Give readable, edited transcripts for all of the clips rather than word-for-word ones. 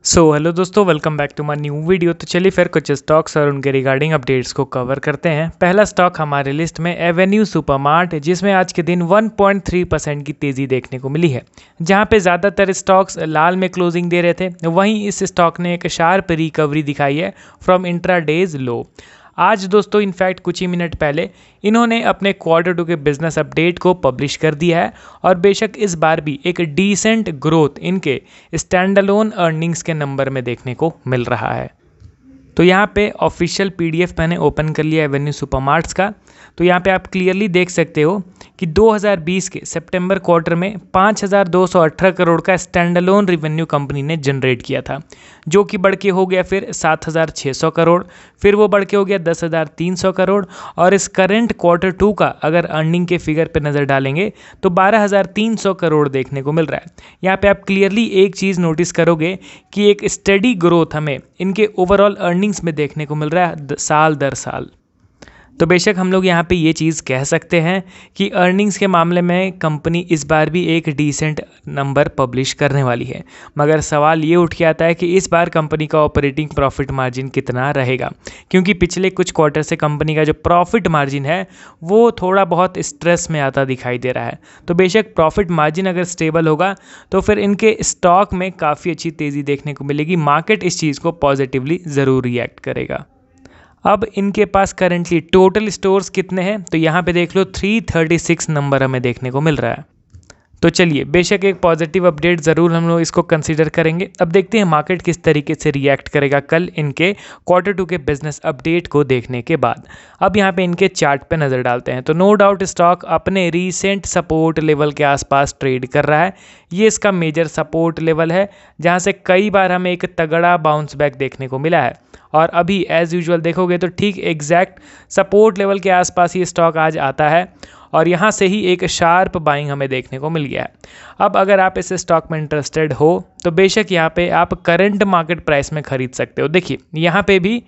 Hello दोस्तों, welcome back to my new video. तो चलिए फिर कुछ स्टॉक्स और उनके रिगार्डिंग अपडेट्स को कवर करते हैं। पहला स्टॉक हमारे लिस्ट में एवेन्यू सुपरमार्ट, जिसमें आज के दिन 1.3% की तेज़ी देखने को मिली है। जहां पे ज़्यादातर स्टॉक्स लाल में क्लोजिंग दे रहे थे, वहीं इस स्टॉक ने एक शार्प रिकवरी दिखाई है फ्रॉम इंट्राडेज लो। आज दोस्तों इनफैक्ट कुछ ही मिनट पहले इन्होंने अपने Q2 के बिजनेस अपडेट को पब्लिश कर दिया है और बेशक इस बार भी एक डिसेंट ग्रोथ इनके स्टैंडअलोन अर्निंग्स के नंबर में देखने को मिल रहा है। तो यहाँ पे ऑफिशियल पीडीएफ मैंने ओपन कर लिया एवेन्यू सुपरमार्ट्स का। तो यहाँ पे आप क्लियरली देख सकते हो कि 2020 के सितंबर क्वार्टर में 5,218 करोड़ का स्टैंडअलोन रिवेन्यू कंपनी ने जनरेट किया था, जो कि बढ़ के हो गया फिर 7,600 करोड़, फिर वो बढ़ के हो गया 10,300 करोड़। और इस करंट Q2 का अगर अर्निंग के फिगर पे नज़र डालेंगे तो 12,300 करोड़ देखने को मिल रहा है। यहाँ पे आप क्लियरली एक चीज़ नोटिस करोगे कि एक स्टडी ग्रोथ हमें इनके ओवरऑल अर्निंग्स में देखने को मिल रहा है साल दर साल। तो बेशक हम लोग यहाँ पे ये चीज़ कह सकते हैं कि अर्निंग्स के मामले में कंपनी इस बार भी एक डिसेंट नंबर पब्लिश करने वाली है। मगर सवाल ये उठ के आता है कि इस बार कंपनी का ऑपरेटिंग प्रॉफिट मार्जिन कितना रहेगा, क्योंकि पिछले कुछ क्वार्टर से कंपनी का जो प्रॉफिट मार्जिन है वो थोड़ा बहुत स्ट्रेस में आता दिखाई दे रहा है। तो बेशक प्रॉफिट मार्जिन अगर स्टेबल होगा तो फिर इनके स्टॉक में काफ़ी अच्छी तेज़ी देखने को मिलेगी। मार्केट इस चीज़ को पॉजिटिवली ज़रूर रिएक्ट करेगा। अब इनके पास करेंटली टोटल स्टोर्स कितने हैं, तो यहाँ पे देख लो 336 नंबर हमें देखने को मिल रहा है। तो चलिए बेशक एक पॉजिटिव अपडेट ज़रूर हम लोग इसको कंसीडर करेंगे। अब देखते हैं मार्केट किस तरीके से रिएक्ट करेगा कल इनके Q2 के बिजनेस अपडेट को देखने के बाद। अब यहाँ पे इनके चार्ट पे नज़र डालते हैं तो नो डाउट स्टॉक अपने रीसेंट सपोर्ट लेवल के आसपास ट्रेड कर रहा है। ये इसका मेजर सपोर्ट लेवल है, जहाँ से कई बार हमें एक तगड़ा बाउंस बैक देखने को मिला है। और अभी एज़ यूजुअल देखोगे तो ठीक एग्जैक्ट सपोर्ट लेवल के आसपास ये स्टॉक आज आता है और यहाँ से ही एक शार्प बाइंग हमें देखने को मिल गया है। अब अगर आप इस स्टॉक में इंटरेस्टेड हो तो बेशक यहाँ पे आप करंट मार्केट प्राइस में खरीद सकते हो। देखिए यहाँ पे भी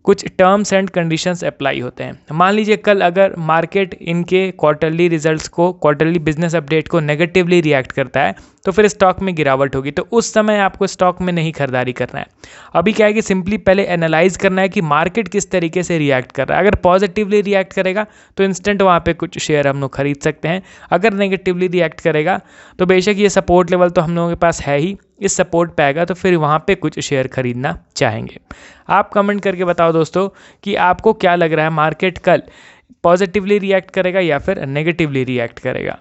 कुछ टर्म्स एंड कंडीशंस अप्लाई होते हैं। मान लीजिए कल अगर मार्केट इनके क्वार्टरली रिजल्ट्स को, क्वार्टरली बिजनेस अपडेट को नेगेटिवली रिएक्ट करता है तो फिर स्टॉक में गिरावट होगी, तो उस समय आपको स्टॉक में नहीं खरीदारी करना है। अभी क्या है कि सिंपली पहले एनालाइज करना है कि मार्केट किस तरीके से रिएक्ट कर रहा है। अगर पॉजिटिवली रिएक्ट करेगा तो इंस्टेंट वहाँ पे कुछ शेयर हम लोग खरीद सकते हैं। अगर नेगेटिवली रिएक्ट करेगा तो बेशक ये सपोर्ट लेवल तो हम लोगों के पास है ही, इस सपोर्ट पे आएगा तो फिर वहाँ पे कुछ शेयर खरीदना चाहेंगे। आप कमेंट करके बताओ दोस्तों कि आपको क्या लग रहा है, मार्केट कल पॉजिटिवली रिएक्ट करेगा या फिर नेगेटिवली रिएक्ट करेगा।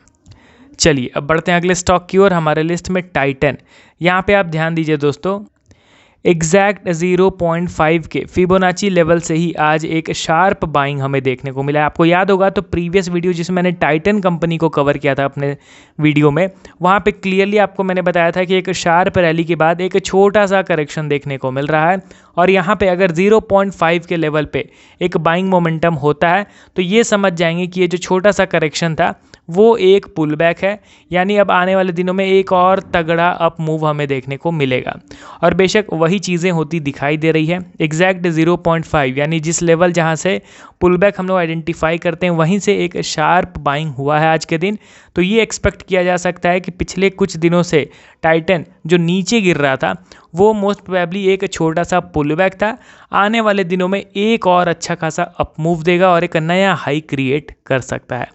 चलिए अब बढ़ते हैं अगले स्टॉक की ओर। हमारे लिस्ट में टाइटन। यहाँ पे आप ध्यान दीजिए दोस्तों, एग्जैक्ट 0.5 के फिबोनाची लेवल से ही आज एक शार्प बाइंग हमें देखने को मिला है। आपको याद होगा तो प्रीवियस वीडियो जिसमें मैंने टाइटन कंपनी को कवर किया था अपने वीडियो में, वहाँ पे क्लियरली आपको मैंने बताया था कि एक शार्प रैली के बाद एक छोटा सा करेक्शन देखने को मिल रहा है और यहाँ पे अगर 0.5 के लेवल पे एक बाइंग मोमेंटम होता है तो ये समझ जाएंगे कि ये जो छोटा सा करेक्शन था वो एक पुल बैक है, यानी अब आने वाले दिनों में एक और तगड़ा अप मूव हमें देखने को मिलेगा। और बेशक वही चीज़ें होती दिखाई दे रही है। एग्जैक्ट 0.5 यानी जिस लेवल जहां से पुल बैक हम लोग आइडेंटिफाई करते हैं वहीं से एक शार्प बाइंग हुआ है आज के दिन। तो ये एक्सपेक्ट किया जा सकता है कि पिछले कुछ दिनों से टाइटन जो नीचे गिर रहा था वो मोस्ट प्रोबेबली एक छोटा सा पुल बैक था। आने वाले दिनों में एक और अच्छा खासा अप मूव देगा और एक नया हाई क्रिएट कर सकता है।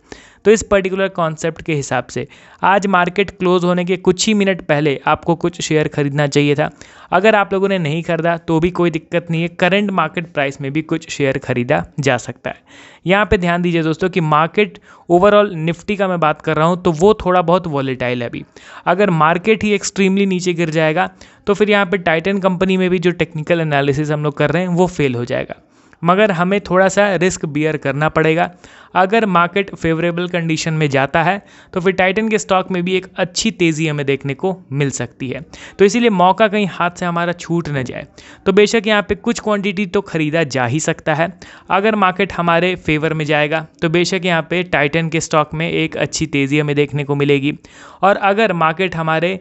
तो इस पर्टिकुलर कॉन्सेप्ट के हिसाब से आज मार्केट क्लोज होने के कुछ ही मिनट पहले आपको कुछ शेयर खरीदना चाहिए था। अगर आप लोगों ने नहीं खरीदा तो भी कोई दिक्कत नहीं है, करंट मार्केट प्राइस में भी कुछ शेयर खरीदा जा सकता है। यहाँ पे ध्यान दीजिए दोस्तों कि मार्केट ओवरऑल निफ्टी का मैं बात कर रहा हूँ तो वो थोड़ा बहुत वॉलेटाइल है अभी। अगर मार्केट ही एक्सट्रीमली नीचे गिर जाएगा तो फिर यहाँ पे टाइटन कंपनी में भी जो टेक्निकल एनालिसिस हम लोग कर रहे हैं वो फेल हो जाएगा। मगर हमें थोड़ा सा रिस्क बियर करना पड़ेगा। अगर मार्केट फेवरेबल कंडीशन में जाता है तो फिर टाइटन के स्टॉक में भी एक अच्छी तेज़ी हमें देखने को मिल सकती है। तो इसीलिए मौका कहीं हाथ से हमारा छूट न जाए। तो बेशक यहाँ पे कुछ क्वांटिटी तो ख़रीदा जा ही सकता है। अगर मार्केट हमारे फेवर में जाएगा तो बेशक यहाँ पे टाइटन के स्टॉक में एक अच्छी तेज़ी हमें देखने को मिलेगी। और अगर मार्केट हमारे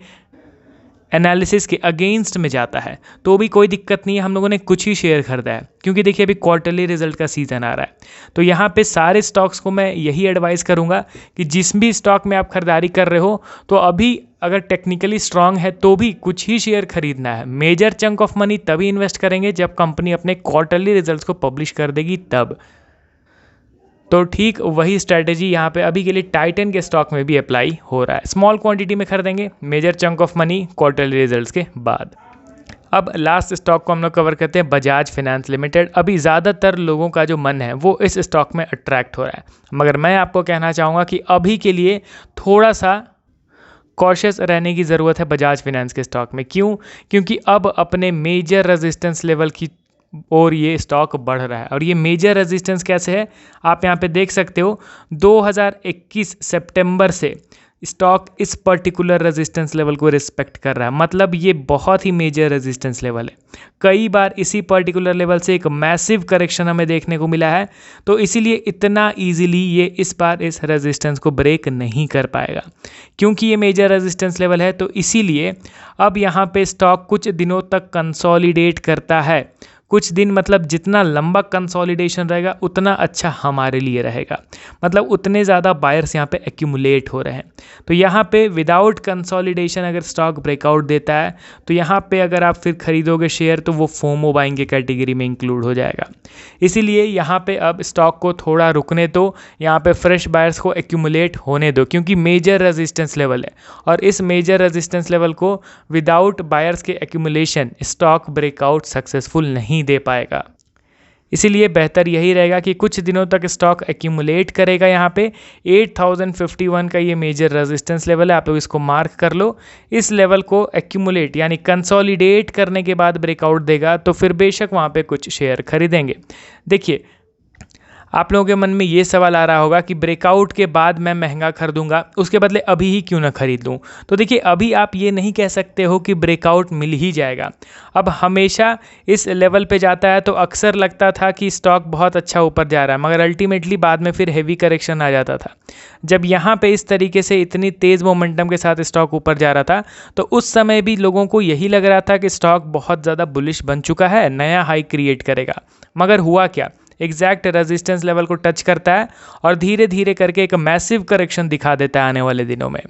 एनालिसिस के अगेंस्ट में जाता है तो भी कोई दिक्कत नहीं है, हम लोगों ने कुछ ही शेयर खरीदा है क्योंकि देखिए अभी क्वार्टरली रिजल्ट का सीज़न आ रहा है। तो यहाँ पे सारे स्टॉक्स को मैं यही एडवाइस करूँगा कि जिस भी स्टॉक में आप खरीदारी कर रहे हो तो अभी अगर टेक्निकली स्ट्रांग है तो भी कुछ ही शेयर खरीदना है। मेजर चंक ऑफ मनी तभी इन्वेस्ट करेंगे जब कंपनी अपने क्वार्टरली रिजल्ट्स को पब्लिश कर देगी तब। तो ठीक वही स्ट्रैटेजी यहाँ पे अभी के लिए टाइटन के स्टॉक में भी अप्लाई हो रहा है। स्मॉल क्वांटिटी में खरीदेंगे, major chunk of money quarterly results के बाद। अब लास्ट स्टॉक को हम लोग कवर करते हैं बजाज फाइनेंस लिमिटेड। अभी ज़्यादातर लोगों का जो मन है वो इस स्टॉक में अट्रैक्ट हो रहा है, मगर मैं आपको कहना चाहूँगा कि अभी के लिए थोड़ा सा कॉशियस रहने की ज़रूरत है बजाज फाइनेंस के स्टॉक में। क्यों? क्योंकि अब अपने मेजर रेजिस्टेंस लेवल की और ये स्टॉक बढ़ रहा है। और ये मेजर रेजिस्टेंस कैसे है आप यहाँ पे देख सकते हो, 2021 सितंबर से स्टॉक इस पर्टिकुलर रेजिस्टेंस लेवल को रिस्पेक्ट कर रहा है। मतलब ये बहुत ही मेजर रेजिस्टेंस लेवल है। कई बार इसी पर्टिकुलर लेवल से एक मैसिव करेक्शन हमें देखने को मिला है, तो इसीलिए इतना इजीली ये इस बार इस रेजिस्टेंस को ब्रेक नहीं कर पाएगा। क्योंकि ये मेजर रेजिस्टेंस लेवल है तो इसीलिए अब यहाँ पे स्टॉक कुछ दिनों तक कंसोलिडेट करता है। कुछ दिन मतलब जितना लंबा कंसोलिडेशन रहेगा उतना अच्छा हमारे लिए रहेगा, मतलब उतने ज़्यादा बायर्स यहाँ पे एक्यूमुलेट हो रहे हैं। तो यहाँ पे विदाउट कंसोलिडेशन अगर स्टॉक ब्रेकआउट देता है तो यहाँ पे अगर आप फिर खरीदोगे शेयर तो वो फोमो बाइंग के कैटेगरी में इंक्लूड हो जाएगा। इसीलिए यहाँ पे अब स्टॉक को थोड़ा रुकने दो, यहाँ पे फ्रेश बायर्स को एक्यूमुलेट होने दो, क्योंकि मेजर रेजिस्टेंस लेवल है और इस मेजर रेजिस्टेंस लेवल को विदाउट बायर्स के एक्यूमुलेशन स्टॉक ब्रेकआउट सक्सेसफुल नहीं दे पाएगा। इसीलिए बेहतर यही रहेगा कि कुछ दिनों तक स्टॉक एक्यूमुलेट करेगा। यहाँ पे 8051 का ये मेजर रेजिस्टेंस लेवल है, आप लोग इसको मार्क कर लो। इस लेवल को एक्यूमुलेट यानी कंसोलिडेट करने के बाद ब्रेकआउट देगा तो फिर बेशक वहाँ पे कुछ शेयर खरीदेंगे। देखिए आप लोगों के मन में ये सवाल आ रहा होगा कि ब्रेकआउट के बाद मैं महंगा खरीदूंगा, उसके बदले अभी ही क्यों ना खरीद लूँ। तो देखिए अभी आप ये नहीं कह सकते हो कि ब्रेकआउट मिल ही जाएगा। अब हमेशा इस लेवल पे जाता है तो अक्सर लगता था कि स्टॉक बहुत अच्छा ऊपर जा रहा है, मगर अल्टीमेटली बाद में फिर हेवी करेक्शन आ जाता था। जब यहाँ पे इस तरीके से इतनी तेज़ मोमेंटम के साथ स्टॉक ऊपर जा रहा था तो उस समय भी लोगों को यही लग रहा था कि स्टॉक बहुत ज़्यादा बुलिश बन चुका है, नया हाई क्रिएट करेगा। मगर हुआ क्या, एग्जैक्ट रेजिस्टेंस लेवल को टच करता है और धीरे धीरे करके एक मैसिव करेक्शन दिखा देता है आने वाले दिनों में।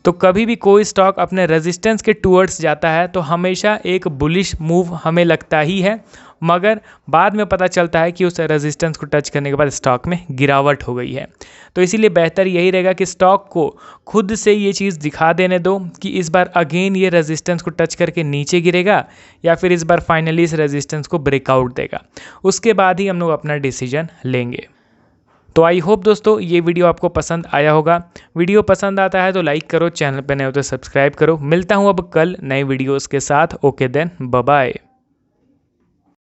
तो कभी भी कोई स्टॉक अपने रेजिस्टेंस के टूवर्ड्स जाता है तो हमेशा एक बुलिश मूव हमें लगता ही है, मगर बाद में पता चलता है कि उस रेजिस्टेंस को टच करने के बाद स्टॉक में गिरावट हो गई है। तो इसीलिए बेहतर यही रहेगा कि स्टॉक को खुद से ये चीज़ दिखा देने दो कि इस बार अगेन ये रेजिस्टेंस को टच करके नीचे गिरेगा या फिर इस बार फाइनली इस रेजिस्टेंस को ब्रेकआउट देगा। उसके बाद ही हम लोग अपना डिसीजन लेंगे। तो आई होप दोस्तों ये वीडियो आपको पसंद आया होगा। वीडियो पसंद आता है तो लाइक करो, चैनल पर नए हो तो सब्सक्राइब करो। मिलता हूँ अब कल नए वीडियोस के साथ। Okay then, bye bye.